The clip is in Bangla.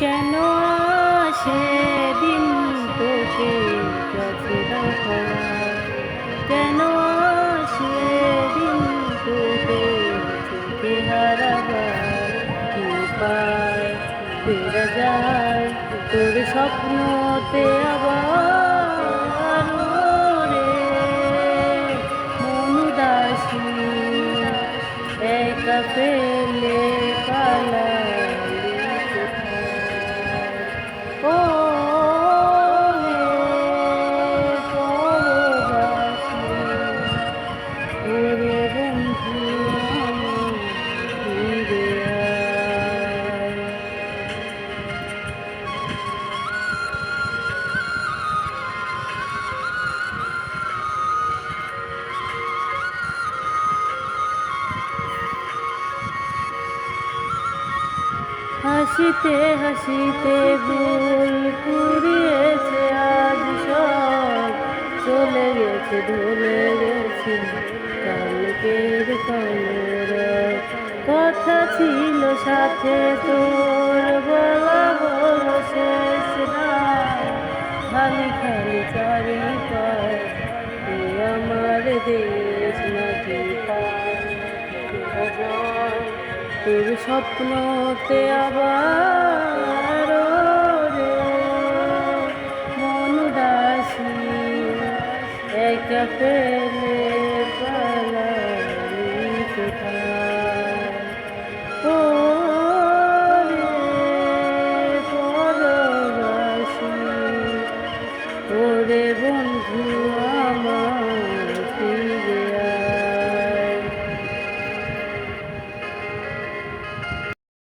কেন সেদিন তোকে কাছে রাখা, কেন সেদিন তোকে চোখে হারাবার কি উপায় ফিরে যায় তোর স্বপ্নতে আবার রে মন উদাসী একা ফেলে পালালি কোথায়। ও হে পরবাসী, ওরে বন্ধু আমার ফিরে আয়। হাসিতে হাসিতে ভুল পুড়িয়েছে আজ সব চলে গেছে ভুলে গেছি কালকের কলরব। কথা ছিল সাথে তোর বলা হলো শেষ না, খালি খালি চারিপাশ এ আমার দেশ নাকি পায় তোর স্বপ্নতে আবার রে মন উদাসী একা